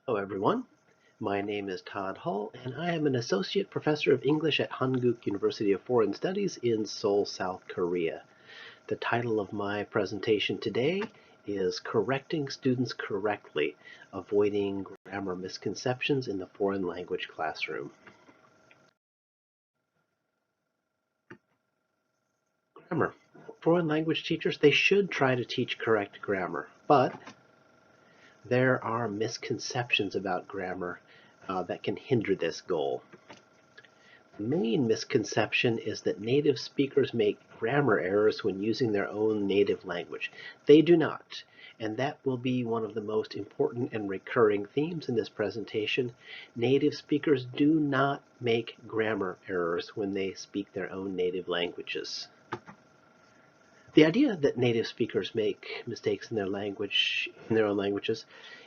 Hello everyone, my name is Todd Hull and I am an Associate Professor of English at Hankuk University of Foreign Studies in Seoul, South Korea. The title of my presentation today is Correcting Students Correctly, Avoiding Grammar Misconceptions in the Foreign Language Classroom. Grammar. Foreign language teachers, they should try to teach correct grammar, but there are misconceptions about grammar that can hinder this goal. The main misconception is that native speakers make grammar errors when using their own native language. They do not, and that will be one of the most important and recurring themes in this presentation. Native speakers do not make grammar errors when they speak their own native languages. The idea that native speakers make mistakes in their own languages,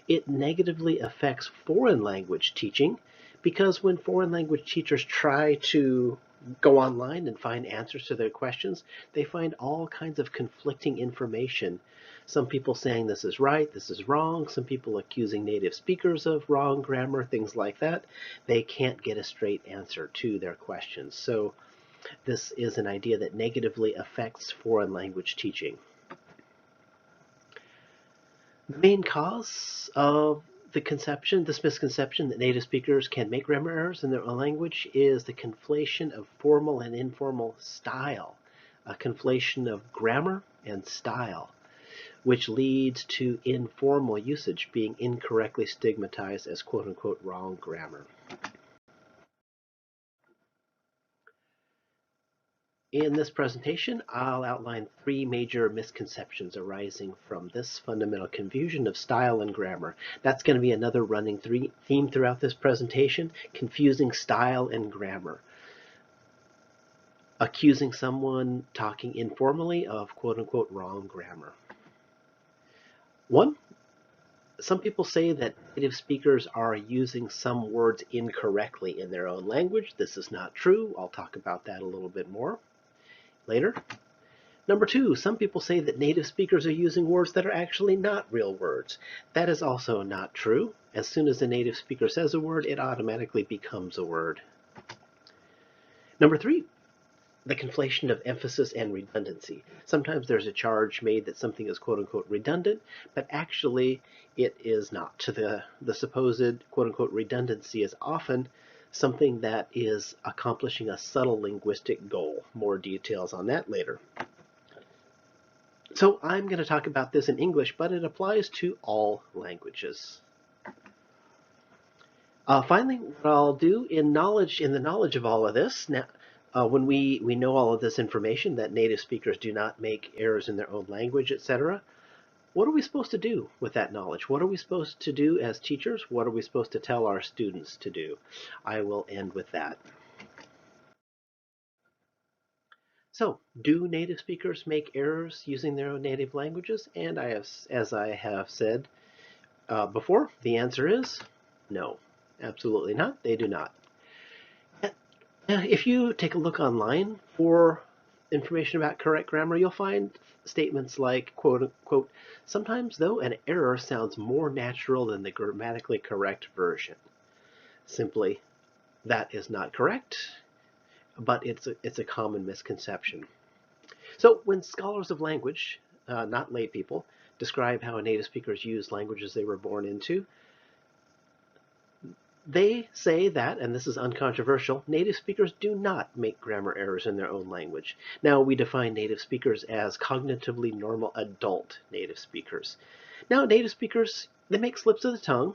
it negatively affects foreign language teaching, because when foreign language teachers try to go online and find answers to their questions, they find all kinds of conflicting information. Some people saying this is right, this is wrong, some people accusing native speakers of wrong grammar, things like that. They can't get a straight answer to their questions. So this is an idea that negatively affects foreign language teaching. The main cause of this misconception that native speakers can make grammar errors in their own language is the conflation of formal and informal style, a conflation of grammar and style, which leads to informal usage being incorrectly stigmatized as quote-unquote wrong grammar. In this presentation, I'll outline three major misconceptions arising from this fundamental confusion of style and grammar. That's going to be another running theme throughout this presentation, confusing style and grammar. Accusing someone talking informally of quote-unquote wrong grammar. One, some people say that native speakers are using some words incorrectly in their own language. This is not true. I'll talk about that a little bit more later. Number two, some people say that native speakers are using words that are actually not real words. That is also not true. As soon as a native speaker says a word, it automatically becomes a word. Number three, the conflation of emphasis and redundancy. Sometimes there's a charge made that something is quote-unquote redundant, but actually it is not. The supposed quote-unquote redundancy is often something that is accomplishing a subtle linguistic goal. More details on that later. So I'm going to talk about this in English, but it applies to all languages. Finally, what I'll do in the knowledge of all of this, now, when we know all of this information, that native speakers do not make errors in their own language, etc., what are we supposed to do with that knowledge? What are we supposed to do as teachers? What are we supposed to tell our students to do? I will end with that. So, do native speakers make errors using their own native languages? And as I have said before, the answer is no, absolutely not. They do not. If you take a look online for information about correct grammar, you'll find statements like, quote unquote, sometimes though an error sounds more natural than the grammatically correct version. Simply, that is not correct, but it's a common misconception. So when scholars of language, not lay people, describe how native speakers use languages they were born into, they say that, and this is uncontroversial, native speakers do not make grammar errors in their own language. Now, we define native speakers as cognitively normal adult native speakers. Now, native speakers, they make slips of the tongue.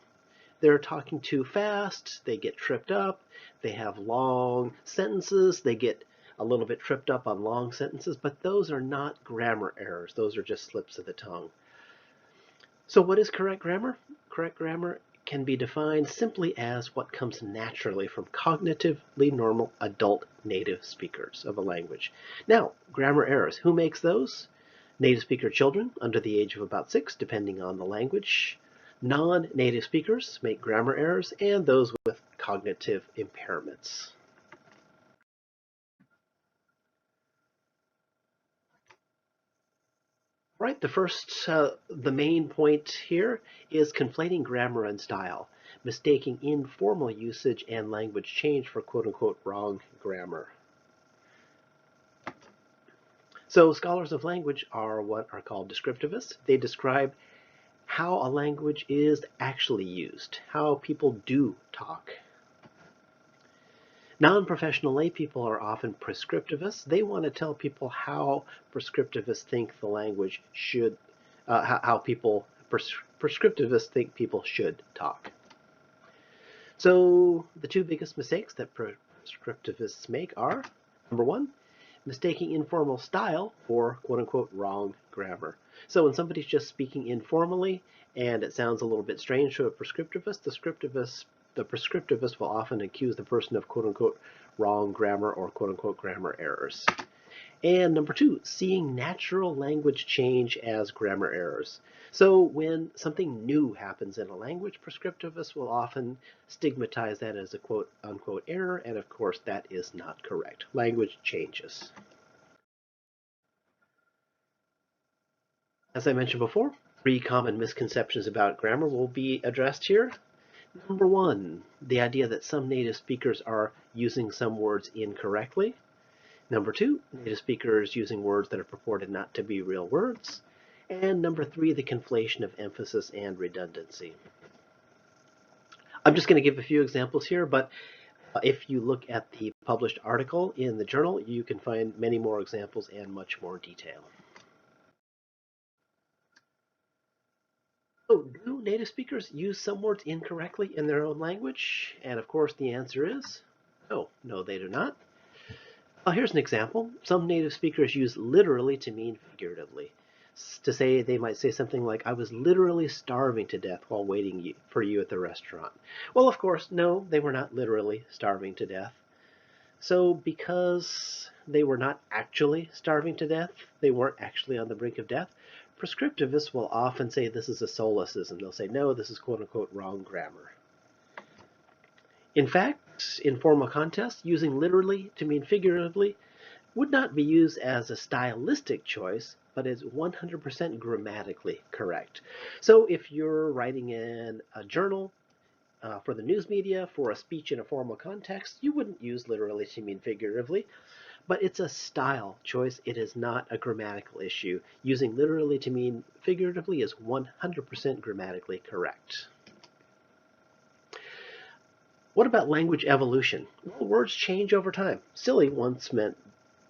They're talking too fast, they get tripped up, they have long sentences, they get a little bit tripped up on long sentences, but those are not grammar errors. Those are just slips of the tongue. So what is correct grammar? Correct grammar can be defined simply as what comes naturally from cognitively normal adult native speakers of a language. Now, grammar errors, who makes those? Native speaker children under the age of about 6, depending on the language. Non-native speakers make grammar errors, and those with cognitive impairments. Right, the main point here is conflating grammar and style, mistaking informal usage and language change for quote-unquote wrong grammar. So scholars of language are what are called descriptivists. They describe how a language is actually used, how people do talk. Non-professional lay people are often prescriptivists. They want to tell people how prescriptivists think the language should, how prescriptivists think people should talk. So the two biggest mistakes that prescriptivists make are, number one, mistaking informal style for quote-unquote wrong grammar. So when somebody's just speaking informally and it sounds a little bit strange to a prescriptivist, the prescriptivist will often accuse the person of quote-unquote wrong grammar or quote-unquote grammar errors. And number two, seeing natural language change as grammar errors. So when something new happens in a language, prescriptivists will often stigmatize that as a quote-unquote error, and of course that is not correct. Language changes. As I mentioned before, 3 common misconceptions about grammar will be addressed here. Number one, the idea that some native speakers are using some words incorrectly. Number two, native speakers using words that are purported not to be real words. And number three, the conflation of emphasis and redundancy. I'm just going to give a few examples here, but if you look at the published article in the journal, you can find many more examples and much more detail. So, do native speakers use some words incorrectly in their own language? And of course, the answer is no, they do not. Here's an example. Some native speakers use literally to mean figuratively. They might say something like, I was literally starving to death while waiting for you at the restaurant. Well, of course, no, they were not literally starving to death. So because they were not actually starving to death, they weren't actually on the brink of death, prescriptivists will often say this is a solecism. They'll say, no, this is quote-unquote wrong grammar. In fact, in formal contests, using literally to mean figuratively would not be used as a stylistic choice, but is 100% grammatically correct. So if you're writing in a journal for the news media, for a speech in a formal context, you wouldn't use literally to mean figuratively, but it's a style choice. It is not a grammatical issue. Using literally to mean figuratively is 100% grammatically correct. What about language evolution? Well, words change over time. Silly once meant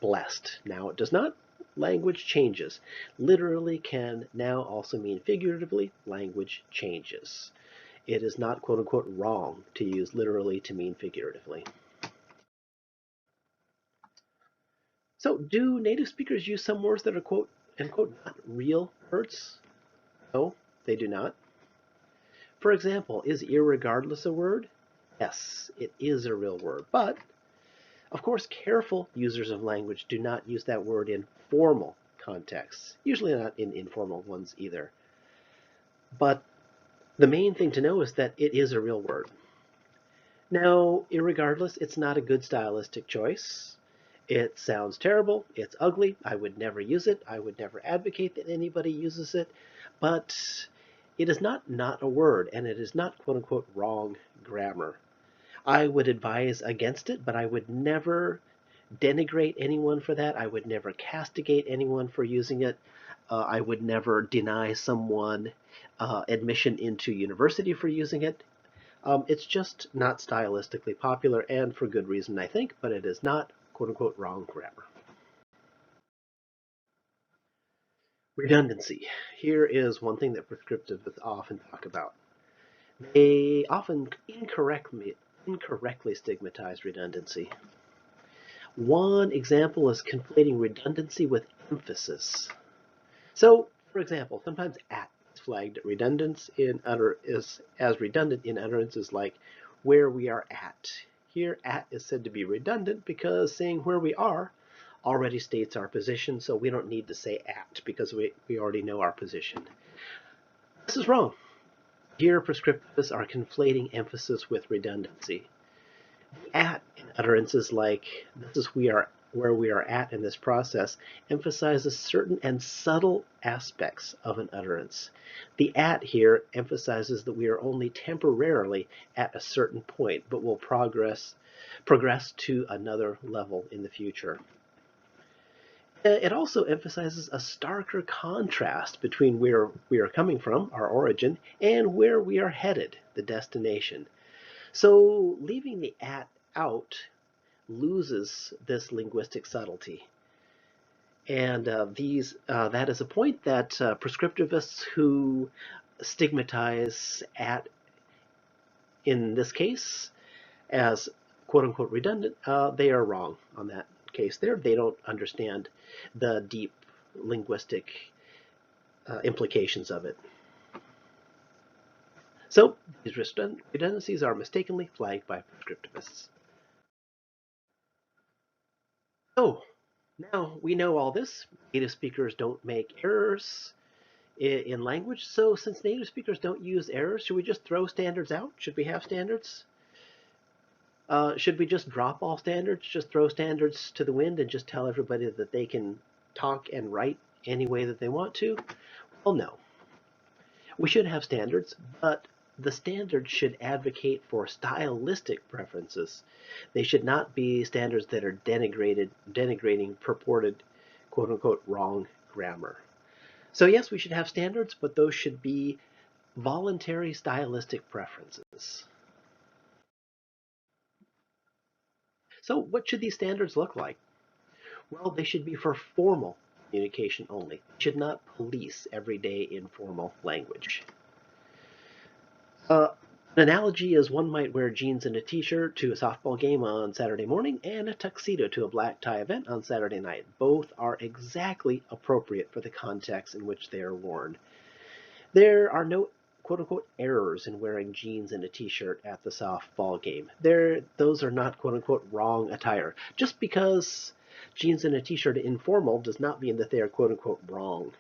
blessed. Now it does not. Language changes. Literally can now also mean figuratively. Language changes. It is not quote-unquote wrong to use literally to mean figuratively. So do native speakers use some words that are quote-unquote not real words? No, they do not. For example, is irregardless a word? Yes, it is a real word, but of course, careful users of language do not use that word in formal contexts, usually not in informal ones either. But the main thing to know is that it is a real word. Now, irregardless, it's not a good stylistic choice. It sounds terrible, it's ugly, I would never use it, I would never advocate that anybody uses it, but it is not a word, and it is not quote-unquote wrong grammar. I would advise against it, but I would never denigrate anyone for that. I would never castigate anyone for using it. I would never deny someone admission into university for using it. It's just not stylistically popular, and for good reason, I think, but it is not quote-unquote wrong grammar. Redundancy. Here is one thing that prescriptivists often talk about. They often incorrectly stigmatize redundancy. One example is conflating redundancy with emphasis. So, for example, sometimes at is flagged redundant as redundant in utterances like where we are at. Here, at is said to be redundant because saying where we are already states our position, so we don't need to say at because we already know our position. This is wrong. Here, prescriptivists are conflating emphasis with redundancy. At in utterances like this is where we are at in this process, emphasizes certain and subtle aspects of an utterance. The "at" here emphasizes that we are only temporarily at a certain point, but will progress to another level in the future. It also emphasizes a starker contrast between where we are coming from, our origin, and where we are headed, the destination. So leaving the "at" out loses this linguistic subtlety. And that is a point that prescriptivists who stigmatize "at" in this case as quote unquote redundant, they are wrong on that case there. They don't understand the deep linguistic implications of it. So these redundancies are mistakenly flagged by prescriptivists. So now we know all this. Native speakers don't make errors in language. So since native speakers don't use errors, should we just throw standards out? Should we have standards? Should we just drop all standards, just throw standards to the wind and just tell everybody that they can talk and write any way that they want to? Well, no. We should have standards, but the standards should advocate for stylistic preferences. They should not be standards that are denigrating purported quote-unquote wrong grammar. So yes, we should have standards, but those should be voluntary stylistic preferences. So what should these standards look like? Well, they should be for formal communication only. They should not police everyday informal language. An analogy is one might wear jeans and a t-shirt to a softball game on Saturday morning and a tuxedo to a black tie event on Saturday night. Both are exactly appropriate for the context in which they are worn. There are no quote-unquote errors in wearing jeans and a t-shirt at the softball game. Those are not quote-unquote wrong attire. Just because jeans and a t-shirt are informal does not mean that they are quote-unquote wrong.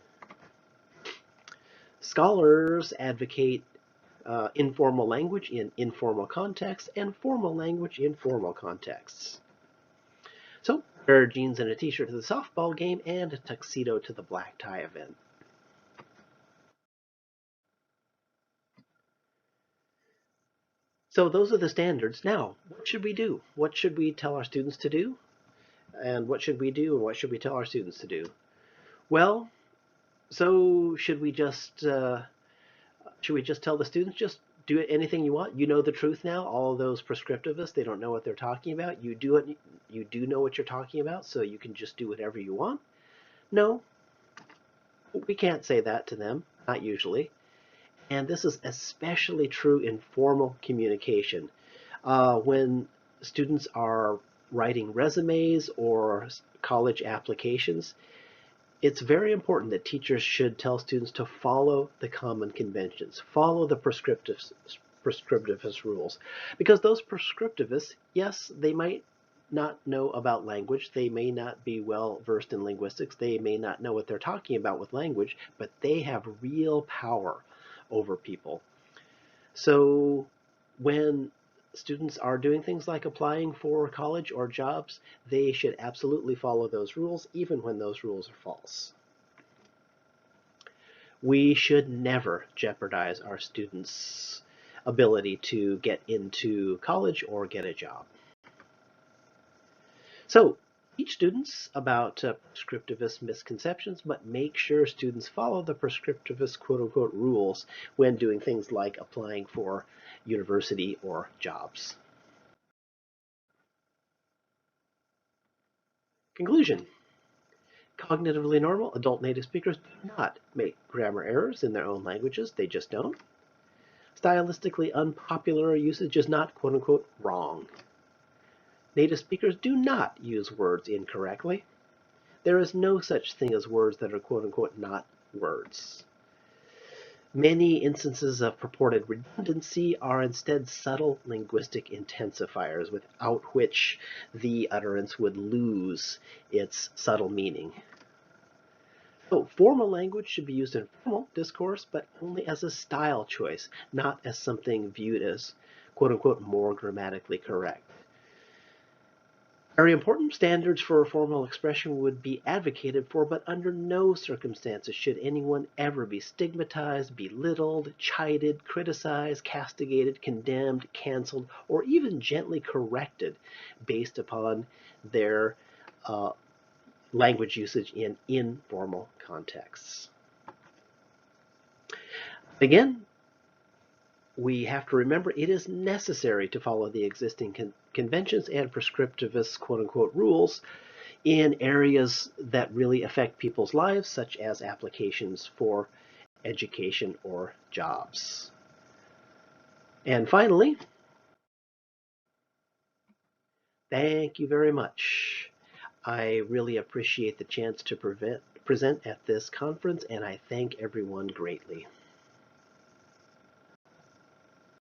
Scholars advocate informal language in informal contexts and formal language in formal contexts. So, wear jeans and a t-shirt to the softball game and a tuxedo to the black tie event. So those are the standards. Now, what should we do? What should we tell our students to do? And what should we do and what should we tell our students to do? Well, so should we just tell the students, just do anything you want? You know the truth now. All those prescriptivists, they don't know what they're talking about. You do know what you're talking about, so you can just do whatever you want? No, we can't say that to them, not usually. And this is especially true in formal communication. When students are writing resumes or college applications, it's very important that teachers should tell students to follow the common conventions, follow the prescriptivist rules. Because those prescriptivists, yes, they might not know about language, they may not be well versed in linguistics, they may not know what they're talking about with language, but they have real power over people. So when students are doing things like applying for college or jobs, they should absolutely follow those rules, even when those rules are false. We should never jeopardize our students' ability to get into college or get a job. So teach students about prescriptivist misconceptions, but make sure students follow the prescriptivist quote-unquote rules when doing things like applying for university or jobs. Conclusion. Cognitively normal adult native speakers do not make grammar errors in their own languages. They just don't. Stylistically unpopular usage is not quote-unquote wrong. Native speakers do not use words incorrectly. There is no such thing as words that are quote-unquote not words. Many instances of purported redundancy are instead subtle linguistic intensifiers without which the utterance would lose its subtle meaning. So formal language should be used in formal discourse, but only as a style choice, not as something viewed as quote-unquote more grammatically correct. Very important standards for formal expression would be advocated for, but under no circumstances should anyone ever be stigmatized, belittled, chided, criticized, castigated, condemned, canceled, or even gently corrected based upon their uh, language usage in informal contexts. Again, we have to remember it is necessary to follow the existing conventions and prescriptivist quote-unquote rules in areas that really affect people's lives, such as applications for education or jobs. And finally, thank you very much. I really appreciate the chance to present at this conference, and I thank everyone greatly.